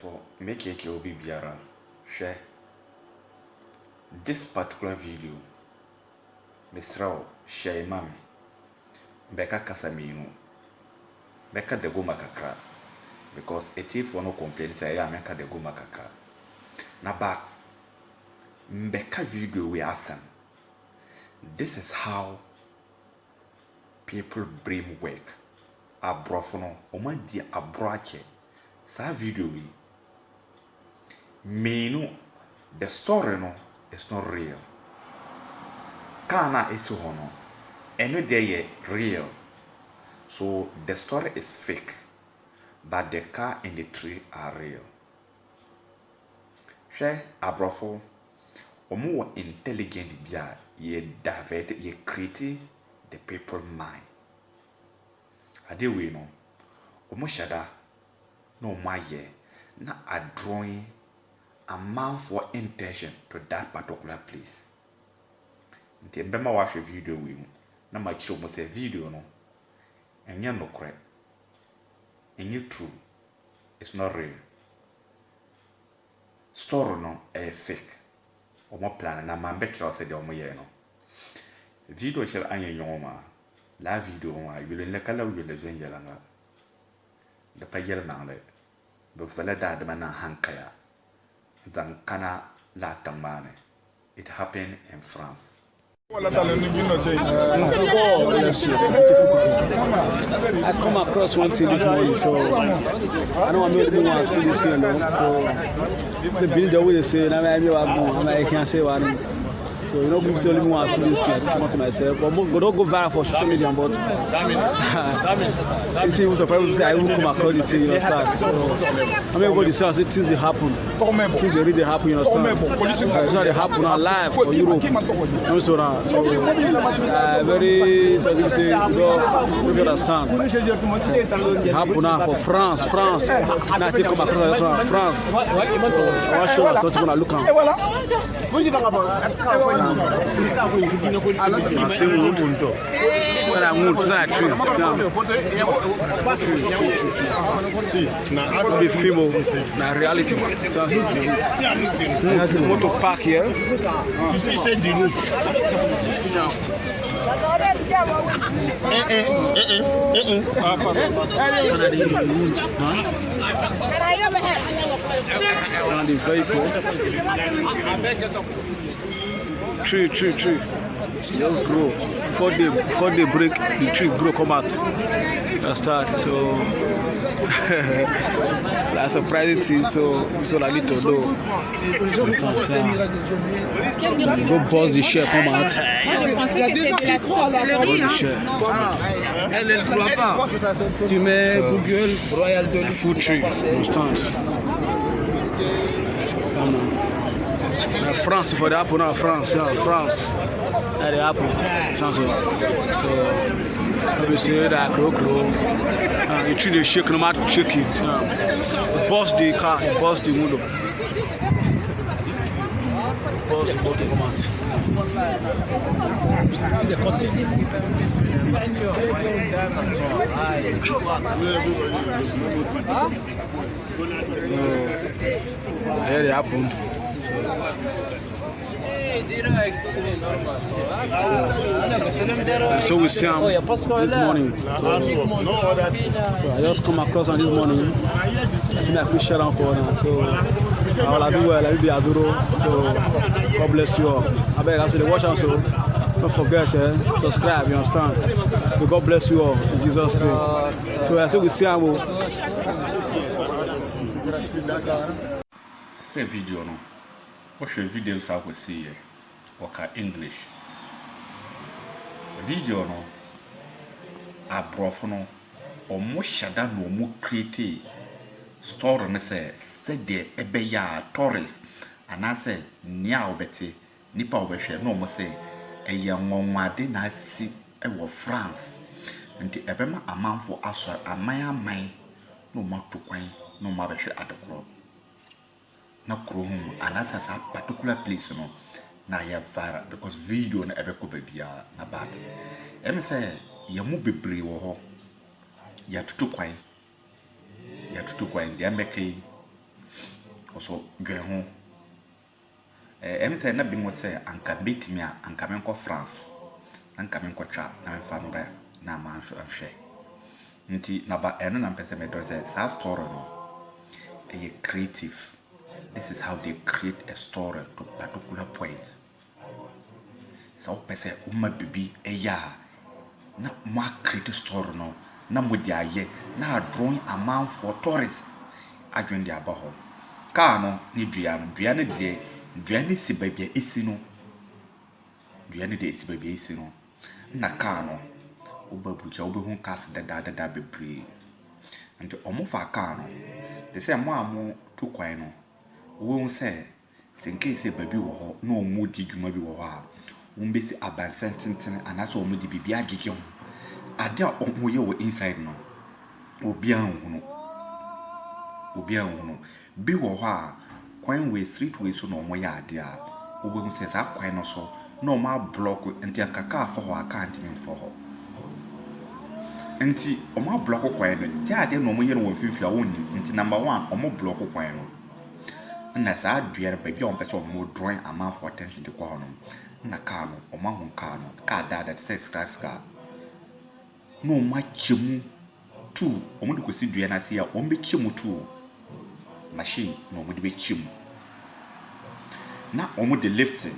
For make a obi biara share this particular video. Mesrao share mami beka kasa minu beka de goma kakra because if no complain say ya meka de goma kakra na back beka video we asem. This is how people bring work abrofo no oma di abroache sa video we meanu the story no is not real. Kana isi hono eno dey real. So the story is fake, but the car and the tree are real. Share abrofo omo intelligent bia ye divert ye create the people mind. Ade we no omo shada no maye na a drawing a man for intention to that particular place. Nti mbema watch video we na ma kire mo say video no enye nokre enye true, it's not real. Story no fake. Omo plan na ma mbekira say de omo ye no video share anye nyoma la video ma yule le kala yule zenjela nga de payel na le be fele da de na hankaya zankana la tamane. It happened in France. I come across one thing this morning, so I know I made me want to see this thing. So the building the way they say, I can't say one. So you know, people say only want to see this thing. I come up to myself, but we don't go viral for social media. But it was surprising to say I will come across this thing. You understand? So I mean, go to say things they happen, things they really happen. You understand? It's not they happen now live for Europe. So very so you say you understand. It happen now for France. Now they come across France. I show us what you're gonna look at. The film na reality. Motor park here. You see, say the route. And the vehicle. Tree. Just grow. Before they break, the tree grow, come out. That's start. So that's a surprising thing. So I need to know. Go bust the share, come out. Tu mets Google Royal Dolly Food Tree. Understand? Come on. France for the apple now, France. That the apple. So we say that crow. You treat the shake no matter shake it. Bust the car, bust the window. Bust the command. See the cutting. Here the apple. So we see him this morning. I just come across on this morning. I think I could share on for now. So I will do well. I will be adoro. So God bless you all. I beg you to watch also. Don't forget subscribe. You understand? May God bless you all in Jesus' name. So I think we see him. Say video no. Watch your videos how we see okay English. Video no abrofo no omo shada no omo create story ne say de ebe ya tourist ana say nia obete nipa obehwe no omo say eye nwanwade na si e wo France nti ebema amanfo aso aman no matokwan no mabehwe adekro na krom anasa sa particular place no na ya viral because video na ebe ko bebia na back em say ya mu bebre wo ho ya tutu kwan dia mekei also dwen ho say na bi mo say anka betimi a anka menko France anka menko twa na menfa mbra na ma ahwe nti na ba eno na mpese me do say sa story no creative. This is how they create a story to a particular point. So pese uma bibi na ma create story no na mo dia ye na drawing amount for tourists adwen dia ba ho car no ni dua no dua ni si babia esi no dua ni de esi babia esi no na car no obabuja obehu cars dada bebre nti omo fa car no de say mo amo tu kwan no wo say senke se babi wo ho na omo di dwuma bi wo ho a wombesi abansententen anaso omo di bibia agege ho ade a omo ye wo inside no obi anhu no bi wo ho a kwan we street we so no omo ya ade a obehu say sa kwan no so na omo block nti akaka afọ ho aka antimi mfọ ho nti omo block kwan no ti ade no omo ye no wo fifi a woni nti number 1 omo block kwan no na sa dua baby on person omo drawing amount for attention to kwa no na car no omo hu car no car that says scratch car no ma chemu tu omo de kosi dua na se a omo be chemu tu machine no omo de be chemu na omo de lifting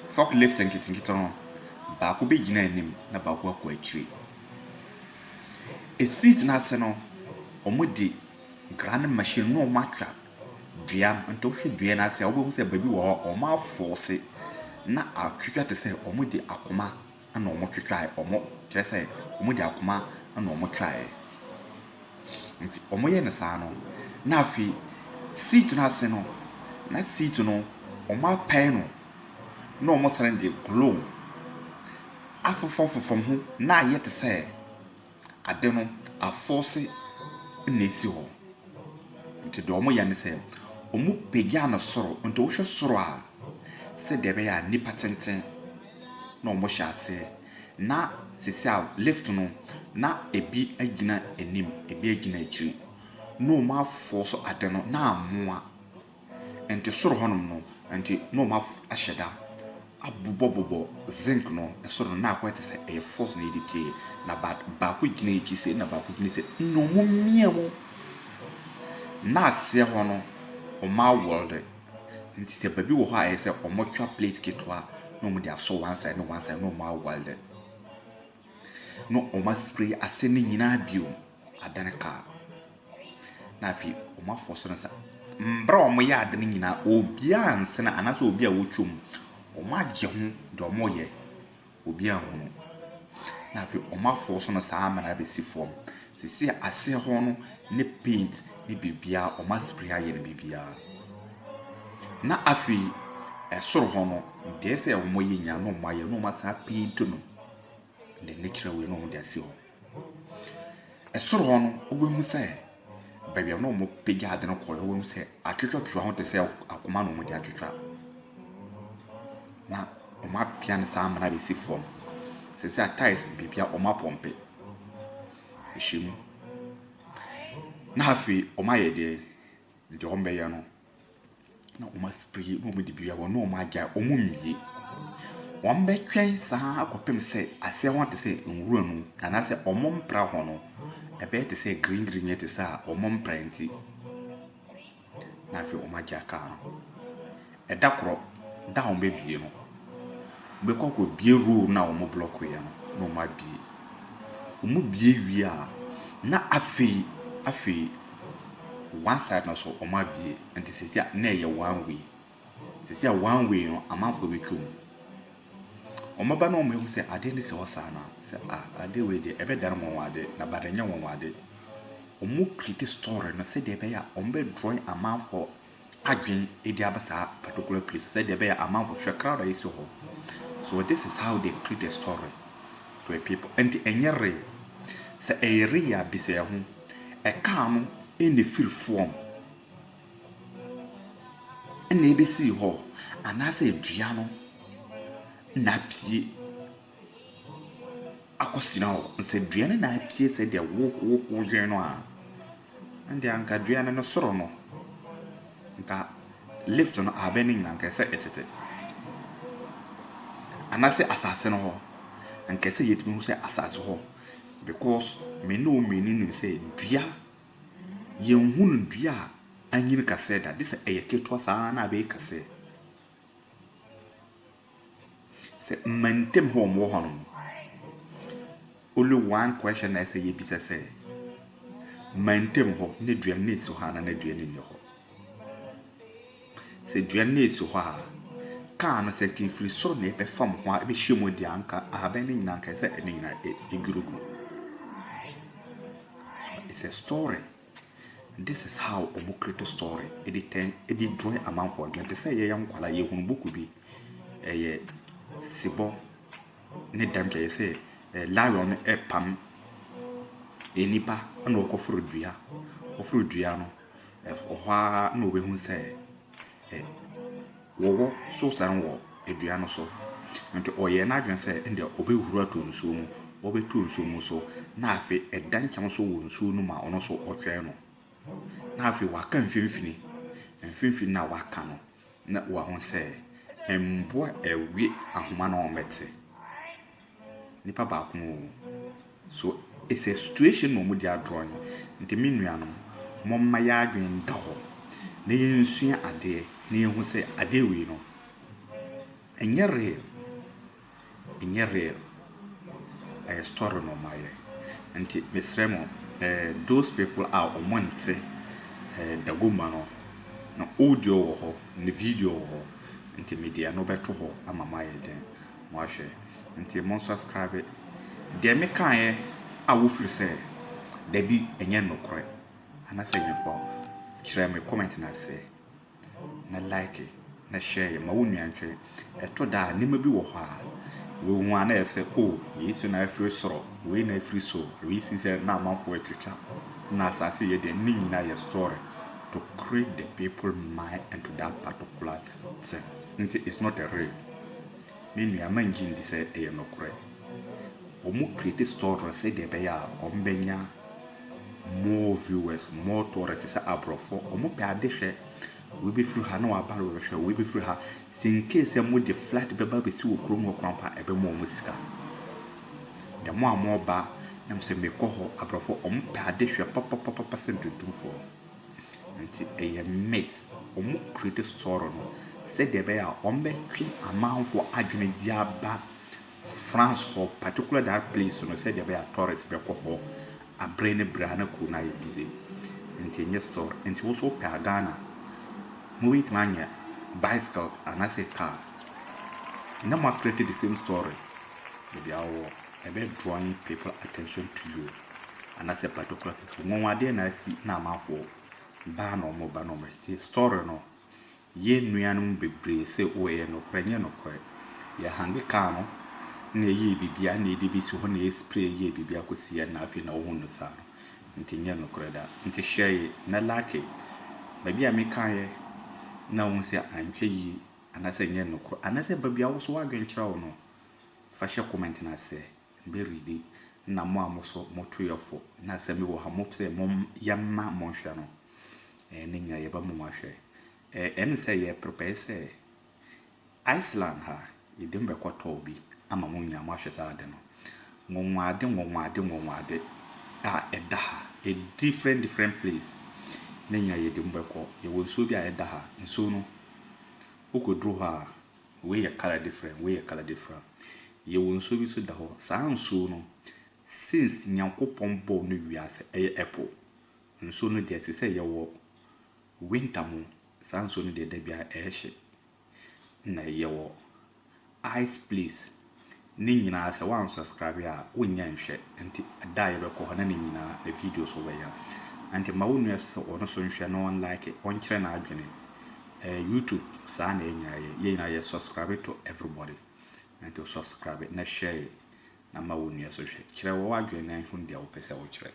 fork lifting kitin no ba ko be gina anim na ba ko akwa akire a seat na se no omo de grand machine no matcha dua nto hwe dua na se obo se baby wo omo aforce na atwitwa te se omo de akoma na omo twitwa omo kire se omo de akoma na omo twae nti omo ye ne sa no na afi seat na se no na seat no omo apai no na omo sare de glow afofofofom ho na ye te se ade no aforce na esi ho nti do omo ya ne se omo pegya na soro nti wo hwe soro a se debe ya nipa tenten na omo hya se na sisia lift no na ebi agina enim ebi agina akiri no omo aforce ade no na amoa nti soro honom no nti no omo ahyeda abubobobo zinc no soro na akwete se e force na edi pie na ba ko gina echi se na ba ko gina se no omo miemo na ase ho no oma world nti se baby wo ho a se omo twa plate ketwa no mo dia so one side no oma world no oma spray ase ni nyina bio adane ka na fi oma force no sa mbra omo ya adane nyina obi anse na anaso obi a wotwom oma agye ho de omo ye obi anhu na fi oma force no sa amana be si form sisi ase ho no ne paint ni bibia oma spray aye ne bibia na afi esoro ho no de se omo ye nya no mo aye no ma sa paint no de nature we no mo de ase ho esoro ho no obehu se bibia no mo pega ade no koyo obehu se atwetwa ho te se akoma no mo de atwetwa na oma pian sa amana be si form sisi tiles bibia oma pompe ehim na afi oma ye de ombe ya no na oma spray no mo de bia wo no oma agya omo mwie ombe twen sa akopem se ase ho te se nwura nu ana se omo mpra ho no ebe te se green yete sa omo mpra nti na afi oma agya ka no eda kro da ombe bie no be kokko bie rule na omo block ya no oma bie omo bie wi a na afi one side na so omo bie nti sesia na ye one way sesia one way no amanfo be twom omo ba na omo hu se ade ni se osa na se ade we de ebe dar mo wade na badanya won wade omo create story no se de be ya omo be drawing amanfo adwen edi abasa particular place se de be ya amanfo hwe crowd is ho. So this is how they create a story to a people and enyere se area bi se ho e ka no in the feel form and ebe si ho anase edua no na pie akosina ho nse dua na pie se de wo dwen no a and anka dua no soro no nka lift no abeni na nkese etete anase asase no ho nkese yetimi hu se asase ho because me no meaning say dua ye nhunu dua anyini kase da this eyeketo saa na be kase se mantem ho mo ho no only one question I say yebisa say mantem ho ne dua ne so ha na dua ne ho se dua ne so ha ka no se ki free so ne be fam ho a be hyemu di anka abeni nyina anka se eni nyina egurugu. So it's a story. This is how omo create a story. It draw a man for again. They say ye yam kwala ye hunu buku bi ye sibo ne dam je say lion pam enipa na okofuru dua ofuru dua no ohwa na obehu say wo so san wo edua no so nti oye na adwen say ende obehuru ato nsuo mu obetu nsuo mu so na afi edan kyam so wo nsuo no ma ono so otwe no na afi waka mfimfini na waka no na wa ho say embo ewi ahoma na omete nipa ba ko so it's a situation no mo dia drawing nti minua no momma ya adwen da ho na yensua ade na yehu say ade wi no enye real a story no maye nti mesremo those people are omonte da goma no na audio wo ho na video wo ho nti media no beto ho ama maye den mo ahwe nti mo subscribe de me kan a wo firi say da bi enye no kore ana say me ko kire me comment na say na like na share ma wonu antwe eto da ne ma bi wo ho a we hu ana ese o yesu na afiri soro we na afiri so we si say na amanfo atwika na asase ye de ni nyina ye story to create the people mind into that particular thing. It's not a real. Meaning a man in this area no correct. Omu create story say de be ya ombenya more viewers, more tourists abroad for omu pe adehwe we be free ha na wa baro we hwe we be free ha in case mo de flat be ba be si wo krom ho krampa ebe mo musika. The more ba na se me ko ho abroad for omu pe adehwe papa sentutum for. Nti eye mate omu create story no say de be ya ombe twi amanfo adwene dia ba France for particular that place no say de be ya tourist be ko ho abrene brana ku na ye busy nti nye store nti wo so pa Ghana mo wit manya bicycle and I say car na mo create the same story be awo e be drawing people attention to you and I say particular place mo wade na si na amanfo ba no mo story no ye nuanum bebre se o ye no krenye no kre ya hange ka no na ye bibia na edi bi si ho na spray ye bibia kosi ya na afi na wo no sa no nti nye no kre da nti share na like ba bia me kan ye na wo se anhwe yi anase nye no kre anase ba bia wo so wa gwen kira wo no fa share comment na se be ready na mo amoso motoyefo na se me wo ha mo se mom yamma mo hwe no ninya ye ba mo ahwe en say ye prepare say Iceland ha yedim be kwato bi ama mo nya mo ahwe sa de no ngonwade a eda ha a different place ninya yedim be kwa ye wo so bi a eda ha nso no ukodru ha we ye color different ye wo nso bi so da ho sa nso no since nyankopon bo no wiase apple nso no de say ye wo winter mu sanso no de bia ehye na yewo ice please ni nyina se wan subscribe ya wonya nhwe nti da ye be ko na ni nyina na video so we ya anti ma wonu ese ono so nhwe na on like on kire na adwene YouTube sa na ye nyina ye subscribe to everybody and to subscribe na share na ma wonu ese hwe kire wo adwene na hu ndia wo pese wo kire